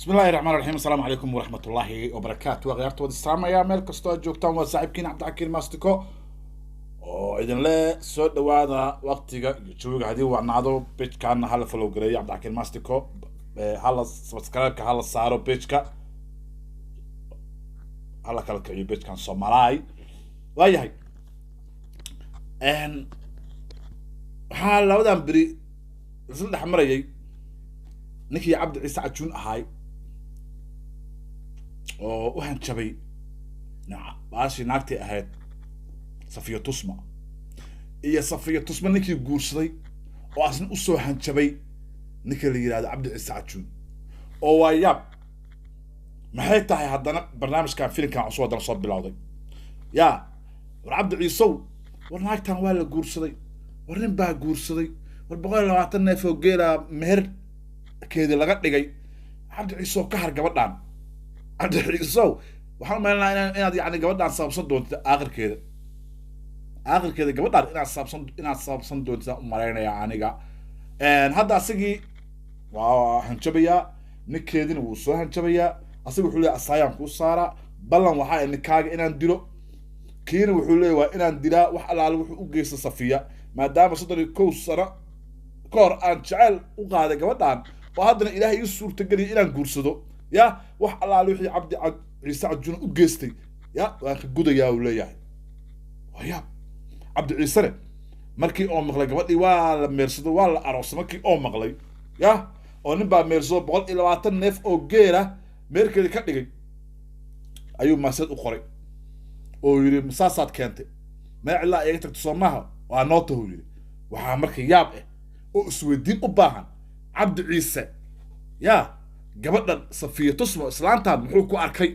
بسم الله الرحمن الرحيم. السلام عليكم ورحمة الله وبركاته. وغيرت ودي السلام يا ميل كستو جوجتان وصاحبكين عبد الحكيم ماستيكو إذن لا سود هذا وقت جوج هذه وعنادو بيج كان هلا فلو قري عبد الحكيم ماستيكو هلا سبسكرايب هلا صاروا بيج كا هلا كلك بيج كان صومالاي وياي إن حال لو دام بري زل حمريي نكي عبد عيسى عجون هاي waxaan jabay baashii naagtii ahayd safiya tusma iyo safiya tusma ninkii guursaday oo asna u soo hanjabay ninka la yiraahdo cabdi ciise cajuun oo waa yaab maxay tahay haddana barnaamijkan filimkan cusub haddana soo bilowday yaa war cabdi ciisow war naagtan waa la guursaday war nin baa guursaday war 120 neef oo geela meherkeedii laga dhigay cabdi ciisow ka har gabadhaan عبد العزيزو waxaan meelnaa inaad yani gabadhaan saabsan doonto aakhirkeeda gabadhaan inaad saabsan doonto u maleynaya aniga hadda asagii waa hanjabaya ninkeedina wuu soo hanjabaya asaga wuxuu leeyahay asaayaan ku saara ballan waxa ninkaaga inaan dilo kiina wuxuu leeyahay waa inaan dilaa wax alaal wuxuu u geystay safiya maadaama 31 sano koor aan jecel u qaaday gabadhaan oo haddana ilaahay ii suurta galiyay inaan guursado يا وح الله لوحي عبد عيسى عجون وجستي يا واخ جودا يا ولايا ويا عبد عيسى مركي أو مغلى قبل ولا مرسد ولا أروس مركي أو مغلى يا أو نبى مرسد بقول إلى وقتنا نف أو جيرة مركي كتير أيوة ما سد أخرى أو يري مساسات كانت ما علا يكتر تصمها وعناته يري وحامركي يابه أو سويدين أباهن عبد عيسى يا gabadhan safiya tusmo islaantaan muxuu ku arkay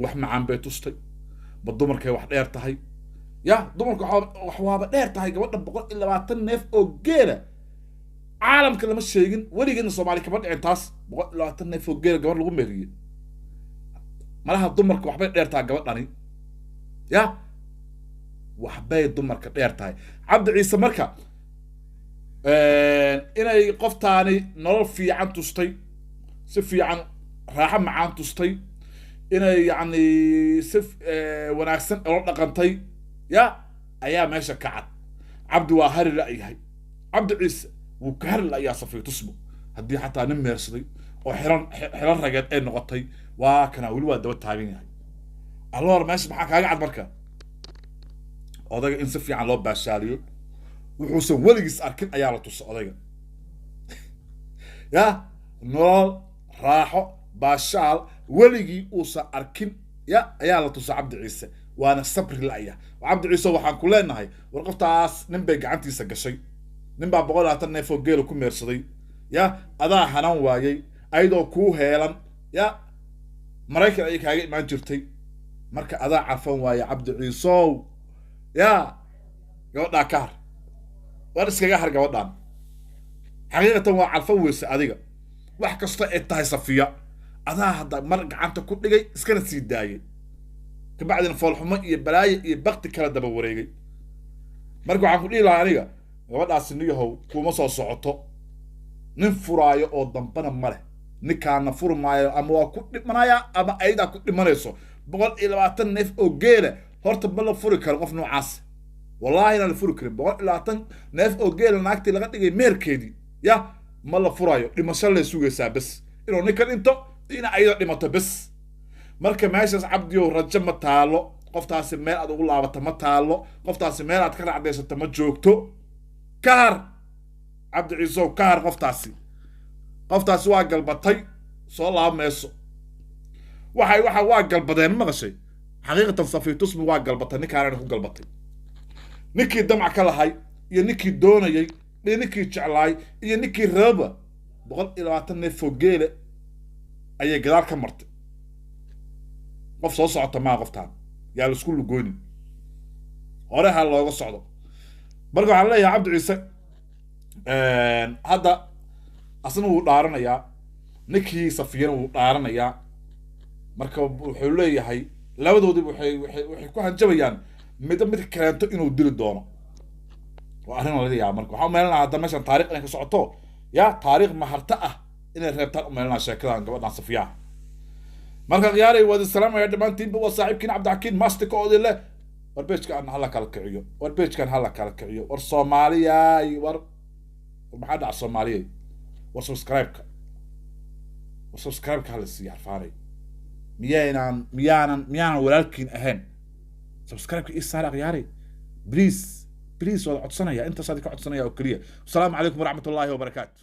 wax macaan bay tustay ba dumarkay wax dheer tahay ya dumarku wax waaba dheer tahay gabadhan 120 neef oo geela caalamka lama sheegin weligeena Soomaali kama dhicin taas 120 neef oo geela gabar lagu meeriyo malaha dumarku waxbay dheer tahay gabadhani ya waxbay dumarka dheer tahay cabdi ciise marka inay qoftaani nolol fiican tustay سفي عن راحة معان تستي إنه يعني سف وناكسن أرد قنتي يا أيام ماشى كعد عبد واهر لا هي عبد عيسى وكهر لا يا صفي تصبو هدي حتى نمر صدي وحران رجال إيه نقطي وكنا ولوا دوت تعبين هاي الله ماشي معك هاي عاد مركا هذا إن سفي عن لب باشاليو وحسن ولقيس أركن أيام تصعد يا نور راحو باشال ولغي اوسا اركين يا ايا لا توس عبد عيسى وانا صبر لايا وعبد عيسى waxaan ku leenahay warqaftaas nin bay gacantiisa gashay nin baa 120 neef oo geel ku meersaday ya adaa hanan waayay ayadoo ku heelan ya maraykan ay kaaga imaan jirtay marka adaa cafan waayay cabdi ciiso ya gabadha kaar war iskaga har gabadhan xaqiiqatan waa cafan weysa adiga wax kasta ee tahay safiya adaa hadda mar gacanta ku dhigay iskana sii daayay ka bacdina foolxumo iyo balaayo iyo baqti kala daba wareegay marka waxaan ku dhihi lahaa aniga gabadhaas niyahow kuma soo socoto nin furaayo oo dambana male ninkaana furmaayo ama waa ku dhimanaya ama ayda ku dhimanayso 120 neef oo geela horta ma la furi karo qof noocaas wallahi la furi karo 120 neef oo geela naagtii laga dhigay meerkeedii ya ما لا فرايو dhimasho la sugaysaa bas inuu ninkan into ina ayada dhimato bas marka meeshaas cabdi oo rajo ma taalo qoftaasi meel aad ugu laabato ma taalo qoftaasi meel aad ka raacdaysato ma joogto kaar cabdi ciiso kaar qoftaasi waa galbatay soo laameeso waxa waa galbadeen maqashay xaqiiqatan safiitus waa galbatay ninkaan ku galbatay ninkii damac ka lahay iyo ninkii doonayay ninkii jeclaay iyo ninkii raba 120 neef oo geela ayay gadaal ka martay qof soo socota ma qoftaan yaa la isku lugooni hore ha looga socdo marka waxaan leeyahay cabdi ciise hadda asna wuu dhaaranayaa ninkii safiyana wuu dhaaranayaa marka wuxuu leeyahay labadoodii waxay ku hanjabayaan mid kaleento inuu dili doono وأنا لا يا مركو حاول أنا هذا مثلا طريق أنا كسعته يا طريق مهرتة inay reebtaan umeelnaa sheekadan gabadhan safiyaa marka khiyaaray wada salaamaya dhammaantiinba waa saaxiibkiin cabdixakiin mastika oo leh war beejkan hala kala kiciyo war beejkan hala kala kiciyo war soomaaliyay war maxaa dhaca soomaaliyay war subscribe-ka hala siiya arfaanay miyaanan walaalkiin ahayn subscribe-ka ii saara khiyaaray please wada codsanaya intaas adika codsanaya oo keliya asalaamu calaykum waraxmatullaahi wabarakaatu